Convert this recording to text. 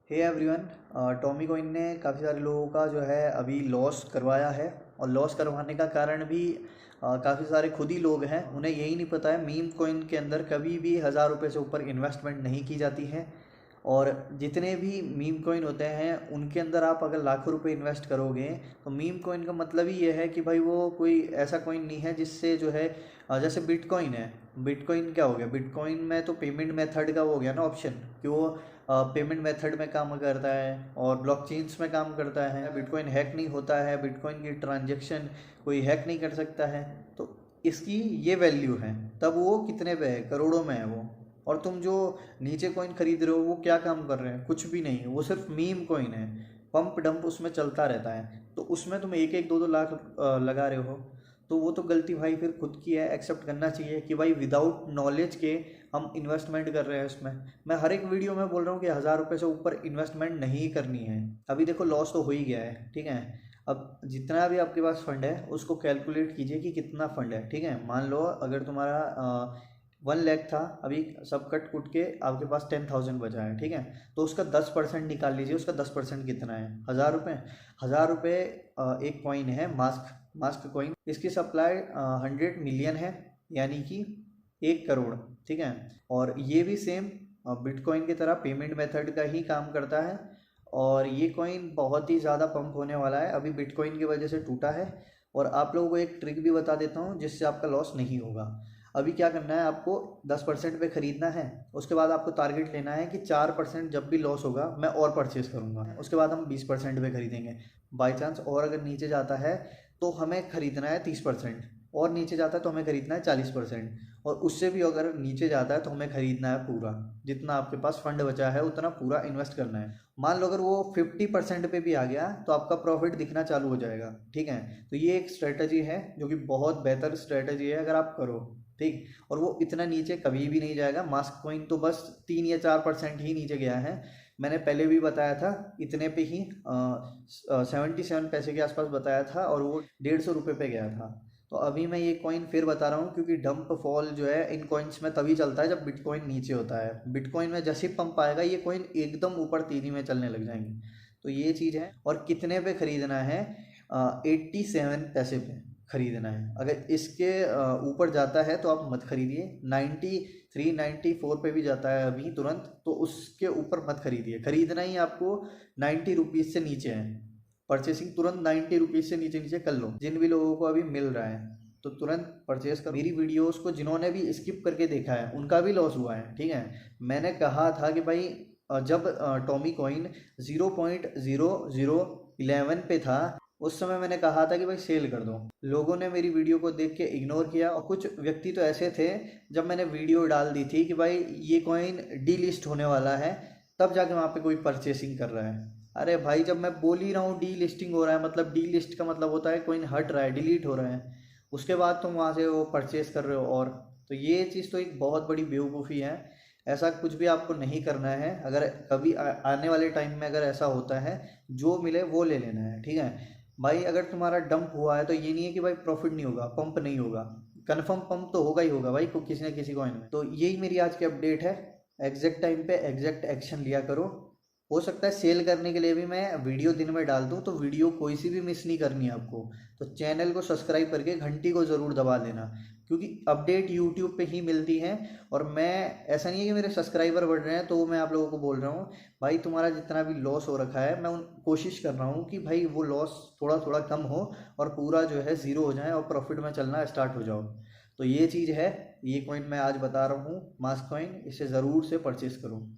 Hey everyone, Tommy coin ने काफ़ी सारे लोगों का जो है अभी लॉस करवाया है। और लॉस करवाने का कारण भी काफ़ी सारे खुद ही लोग हैं, उन्हें यही नहीं पता है मीम कॉइन के अंदर कभी भी 1000 रुपये से ऊपर इन्वेस्टमेंट नहीं की जाती है। और जितने भी मीम कॉइन होते हैं उनके अंदर आप अगर लाखों रुपए इन्वेस्ट करोगे तो मीम कॉइन का मतलब ही ये है कि भाई वो कोई ऐसा कॉइन नहीं है जिससे जो है जैसे बिटकॉइन है। बिटकॉइन क्या हो गया, बिटकॉइन में तो पेमेंट मेथड का वो हो गया ना ऑप्शन, कि वो पेमेंट मेथड में काम करता है और ब्लॉकचेन्स में काम करता है। बिटकॉइन हैक नहीं होता है, बिटकॉइन की ट्रांजेक्शन कोई हैक नहीं कर सकता है। तो इसकी ये वैल्यू है, तब वो कितने पे है, करोड़ों में है वो। और तुम जो नीचे कॉइन खरीद रहे हो वो क्या काम कर रहे हैं, कुछ भी नहीं, वो सिर्फ मीम कॉइन है। पंप डंप उसमें चलता रहता है, तो उसमें तुम एक एक दो दो लाख लगा रहे हो। तो वो तो गलती भाई फिर खुद की है, एक्सेप्ट करना चाहिए कि भाई विदाउट नॉलेज के हम इन्वेस्टमेंट कर रहे हैं उसमें। मैं हर एक वीडियो में बोल रहा हूँ कि 1000 रुपये से ऊपर इन्वेस्टमेंट नहीं करनी है। अभी देखो लॉस तो हो ही गया है, ठीक है। अब जितना भी आपके पास फंड है उसको कैलकुलेट कीजिए कि कितना फंड है, ठीक है। मान लो अगर तुम्हारा 1 लाख था, अभी सब कट कुट के आपके पास 10,000 बचा है, ठीक है। तो उसका 10% निकाल लीजिए, उसका 10% कितना है, 1000 रुपये। 1000 रुपये एक कॉइन है, मास्क कॉइन। इसकी सप्लाई 100 मिलियन है, यानी कि 1 करोड़, ठीक है। और ये भी सेम बिटकॉइन की तरह पेमेंट मेथड का ही काम करता है। और ये कॉइन बहुत ही ज़्यादा पंप होने वाला है, अभी बिटकॉइन की वजह से टूटा है। और आप लोगों को एक ट्रिक भी बता देता हूँ जिससे आपका लॉस नहीं होगा। अभी क्या करना है, आपको 10% पे ख़रीदना है। उसके बाद आपको टारगेट लेना है कि 4% जब भी लॉस होगा मैं और परचेज करूँगा। उसके बाद हम 20% पे ख़रीदेंगे। बाई चांस और अगर नीचे जाता है तो हमें ख़रीदना है 30%, और नीचे जाता है तो हमें ख़रीदना है 40%, और उससे भी अगर नीचे जाता है तो हमें ख़रीदना है पूरा। जितना आपके पास फंड बचा है उतना पूरा इन्वेस्ट करना है। मान लो अगर वो 50% पे भी आ गया तो आपका प्रॉफिट दिखना चालू हो जाएगा, ठीक है। तो ये एक स्ट्रेटजी है जो कि बहुत बेहतर स्ट्रेटजी है अगर आप करो, ठीक। और वो इतना नीचे कभी भी नहीं जाएगा। मास्क कॉइन तो बस 3 या 4% ही नीचे गया है। मैंने पहले भी बताया था, इतने पे ही 77 पैसे के आसपास बताया था, और वो 150 रुपये पे गया था। तो अभी मैं ये कॉइन फिर बता रहा हूँ क्योंकि डंप फॉल जो है इन कॉइन्स में तभी चलता है जब बिटकॉइन नीचे होता है। बिटकॉइन में जैसे ही पंप आएगा ये कॉइन एकदम ऊपर तेजी में चलने लग जाएंगे। तो ये चीज़ है। और कितने पे खरीदना है, 87 पैसे पे खरीदना है। अगर इसके ऊपर जाता है तो आप मत खरीदिए। 93 94 पे भी जाता है अभी तुरंत, तो उसके ऊपर मत खरीदिए। खरीदना ही आपको 90 रुपीज़ से नीचे है। परचेसिंग तुरंत 90 रुपीज़ से नीचे नीचे कर लो। जिन भी लोगों को अभी मिल रहा है तो तुरंत परचेस कर। मेरी वीडियोस को जिन्होंने भी स्किप करके देखा है उनका भी लॉस हुआ है, ठीक है। मैंने कहा था कि भाई जब टॉमी कॉइन 0.0011 पे था उस समय मैंने कहा था कि भाई सेल कर दो। लोगों ने मेरी वीडियो को देख के इग्नोर किया, और कुछ व्यक्ति तो ऐसे थे, जब मैंने वीडियो डाल दी थी कि भाई ये कॉइन डीलिस्ट होने वाला है तब जाके वहाँ पे कोई परचेसिंग कर रहा है। अरे भाई जब मैं बोल ही रहा हूँ डी लिस्टिंग हो रहा है, मतलब डी लिस्ट का मतलब होता है कॉइन हट रहा है, डिलीट हो रहा है, उसके बाद तुम वहाँ से वो परचेस कर रहे हो। और तो ये चीज़ तो एक बहुत बड़ी बेवकूफ़ी है। ऐसा कुछ भी आपको नहीं करना है। अगर कभी आने वाले टाइम में अगर ऐसा होता है, जो मिले वो ले लेना है, ठीक है भाई। अगर तुम्हारा डंप हुआ है तो ये नहीं है कि भाई प्रॉफिट नहीं होगा, पंप नहीं होगा। कन्फर्म पंप तो होगा ही होगा भाई किसी न किसी कॉइन में। तो यही मेरी आज की अपडेट है। एग्जैक्ट टाइम पे एग्जैक्ट एक्शन लिया करो। हो सकता है सेल करने के लिए भी मैं वीडियो दिन में डाल दूँ, तो वीडियो कोई सी भी मिस नहीं करनी है आपको। तो चैनल को सब्सक्राइब करके घंटी को ज़रूर दबा देना, क्योंकि अपडेट यूट्यूब पे ही मिलती है। और मैं, ऐसा नहीं है कि मेरे सब्सक्राइबर बढ़ रहे हैं तो मैं आप लोगों को बोल रहा हूँ भाई तुम्हारा जितना भी लॉस हो रखा है, मैं कोशिश कर रहा हूँ कि भाई वो लॉस थोड़ा थोड़ा कम हो और पूरा जो है ज़ीरो हो जाए और प्रॉफिट में चलना स्टार्ट हो जाओ। तो ये चीज़ है। ये कॉइन मैं आज बता रहा हूँ, मास्क कॉइन, इसे ज़रूर से परचेस करूँ।